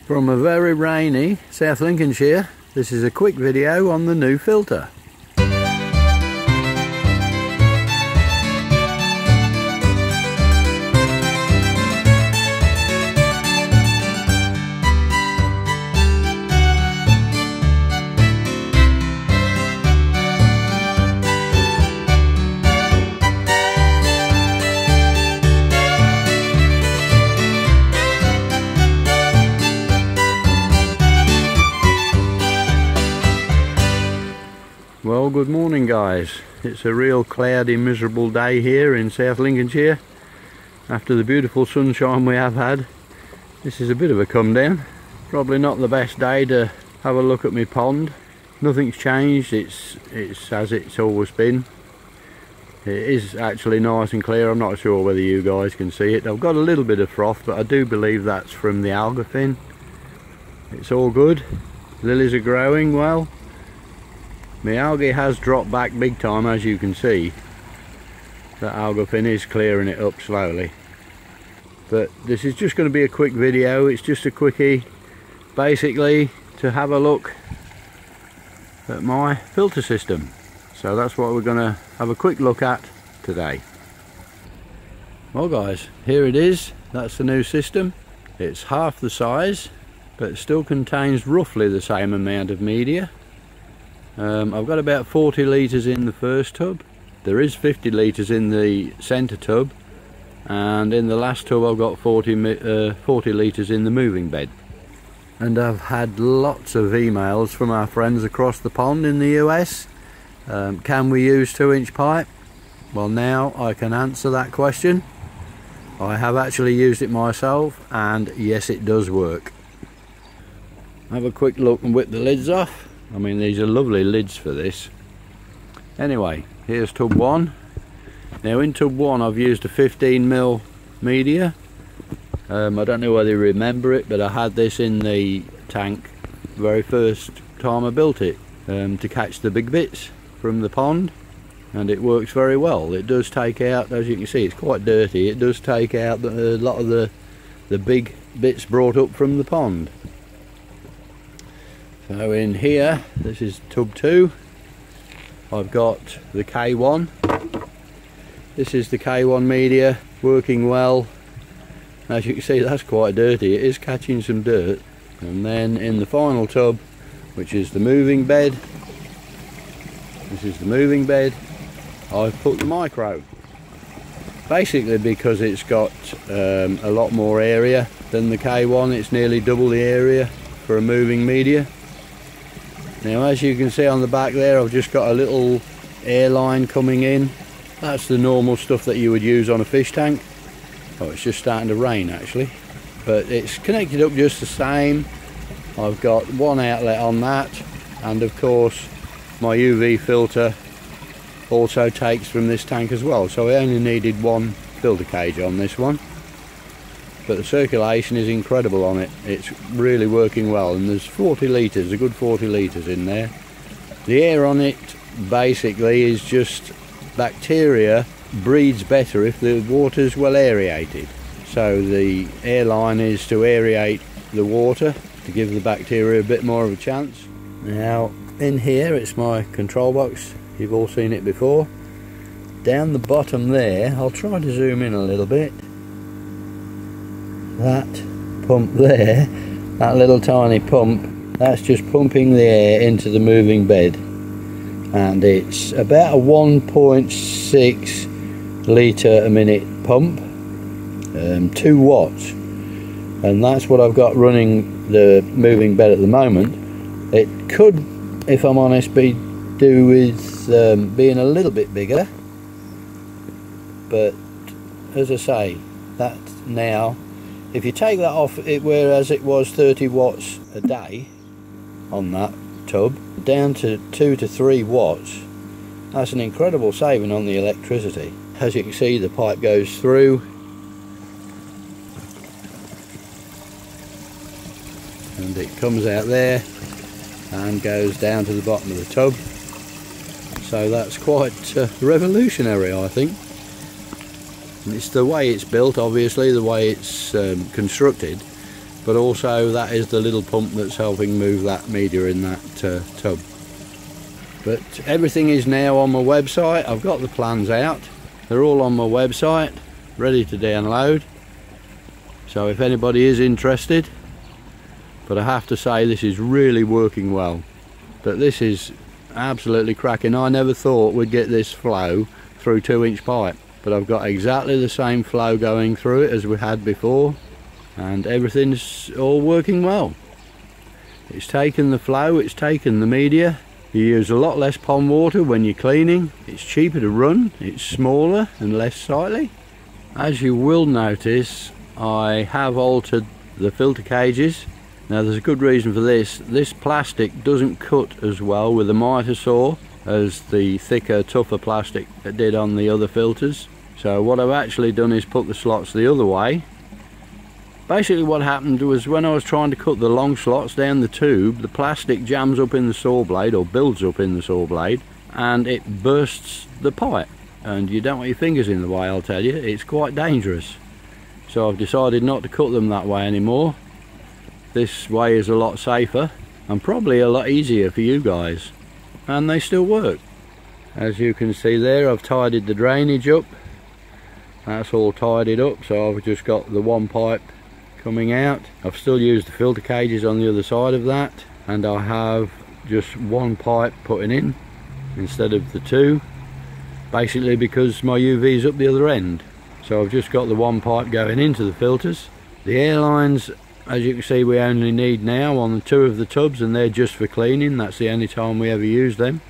From a very rainy South Lincolnshire, this is a quick video on the new filter. Well, good morning guys. It's a real cloudy, miserable day here in South Lincolnshire. After the beautiful sunshine we have had, this is a bit of a come down. Probably not the best day to have a look at my pond. Nothing's changed, it's as it's always been. It is actually nice and clear. I'm not sure whether you guys can see it. I've got a little bit of froth, but I do believe that's from the alga fin. It's all good. Lilies are growing well. The algae has dropped back big time, as you can see. That alga fin is clearing it up slowly. But this is just going to be a quick video. It's just a quickie, basically to have a look at my filter system. So that's what we're going to have a quick look at today. Well guys, here it is. That's the new system. It's half the size, but it still contains roughly the same amount of media. I've got about 40 litres in the first tub. There is 50 litres in the centre tub, and in the last tub I've got 40 litres in the moving bed. And I've had lots of emails from our friends across the pond in the US. Can we use 2-inch pipe? Well, now I can answer that question. I have actually used it myself, and yes, it does work. Have a quick look and whip the lids off. I mean, these are lovely lids for this. Anyway, here's tub 1. Now in tub 1 I've used a 15mm media. I don't know whether you remember it, but I had this in the tank the very first time I built it, to catch the big bits from the pond, and it works very well. It does take out, as you can see, it's quite dirty. It does take out a lot of the big bits brought up from the pond. So in here, this is tub 2, I've got the K1. This is the K1 media, working well. As you can see, that's quite dirty. It is catching some dirt. And then in the final tub, which is the moving bed, this is the moving bed, I've put the micro. Basically because it's got a lot more area than the K1. It's nearly double the area for a moving media. Now, as you can see on the back there, I've just got a little air line coming in. That's the normal stuff that you would use on a fish tank. Oh, it's just starting to rain actually, but it's connected up just the same. I've got one outlet on that, and of course my UV filter also takes from this tank as well, so I only needed one filter cage on this one. But the circulation is incredible on it. It's really working well, and there's 40 litres, a good 40 litres in there. The air on it basically is just bacteria breeds better if the water's well aerated. So the airline is to aerate the water to give the bacteria a bit more of a chance. Now in here, it's my control box. You've all seen it before. Down the bottom there, I'll try to zoom in a little bit. That pump there, that little tiny pump, that's just pumping the air into the moving bed, and it's about a 1.6 litre a minute pump, 2 watts, and that's what I've got running the moving bed at the moment. It could, if I'm honest, be do with being a little bit bigger, but as I say, that now, if you take that off, whereas it was 30 watts a day on that tub, down to 2 to 3 watts, that's an incredible saving on the electricity. As you can see, the pipe goes through, and it comes out there and goes down to the bottom of the tub. So that's quite revolutionary, I think. It's the way it's built, obviously, the way it's constructed. but also that is the little pump that's helping move that media in that tub. But everything is now on my website. I've got the plans out, they're all on my website, ready to download. So if anybody is interested, but I have to say this is really working well. But this is absolutely cracking. I never thought we'd get this flow through 2-inch pipe, but I've got exactly the same flow going through it as we had before, and everything's all working well. It's taken the flow, it's taken the media. You use a lot less pond water when you're cleaning. It's cheaper to run, it's smaller and less sightly. As you will notice, I have altered the filter cages. Now there's a good reason for this. This plastic doesn't cut as well with a miter saw as the thicker, tougher plastic that did on the other filters. So what I've actually done is put the slots the other way. Basically what happened was when I was trying to cut the long slots down the tube, the plastic jams up in the saw blade, or builds up in the saw blade, and it bursts the pipe. And you don't want your fingers in the way, I'll tell you. It's quite dangerous. So I've decided not to cut them that way anymore. This way is a lot safer and probably a lot easier for you guys. And they still work. As you can see there, I've tidied the drainage up. That's all tidied up, so I've just got the one pipe coming out. I've still used the filter cages on the other side of that, and I have just one pipe putting in instead of the two, basically because my UV's up the other end. So I've just got the one pipe going into the filters. The air lines, as you can see, we only need now on 2 of the tubs, and they're just for cleaning. That's the only time we ever use them,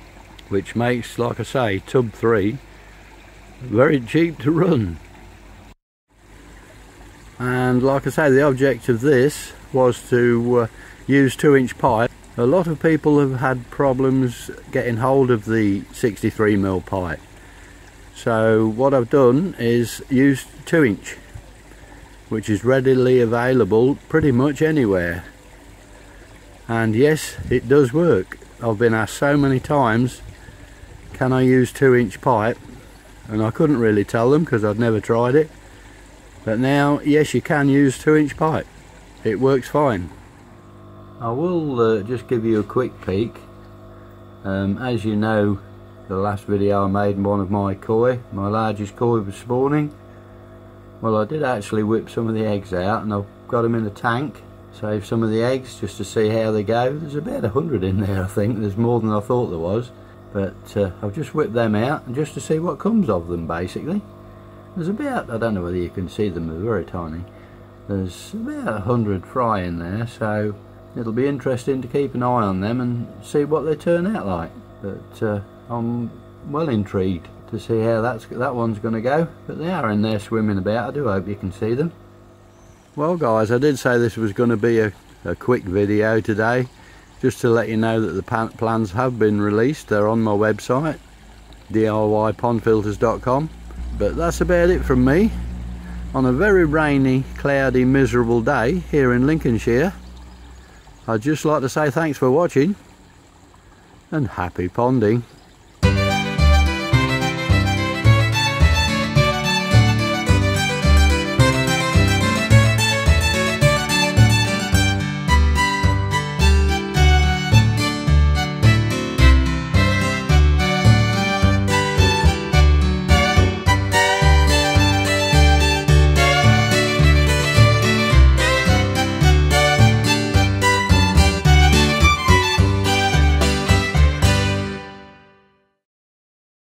which makes, like I say, tub 3 very cheap to run. And like I say, the object of this was to use 2-inch pipe. A lot of people have had problems getting hold of the 63mm pipe. So what I've done is used 2-inch, which is readily available pretty much anywhere. And yes, it does work. I've been asked so many times, can I use 2-inch pipe? And I couldn't really tell them because I'd never tried it. But now, yes, you can use 2-inch pipe. It works fine. I will just give you a quick peek. As you know, the last video I made in one of my koi, my largest koi was spawning. Well, I did actually whip some of the eggs out, and I've got them in a tank. Save some of the eggs just to see how they go. There's about 100 in there, I think. There's more than I thought there was. But I've just whipped them out, and just to see what comes of them, basically. There's about, I don't know whether you can see them, they're very tiny. There's about 100 fry in there, so it'll be interesting to keep an eye on them and see what they turn out like. But I'm well intrigued to see how that one's going to go. But they are in there swimming about. I do hope you can see them. Well guys, I did say this was going to be a quick video today, just to let you know that the plans have been released. They're on my website, DIYpondfilters.com. But that's about it from me on a very rainy, cloudy, miserable day here in Lincolnshire. I'd just like to say thanks for watching and happy ponding.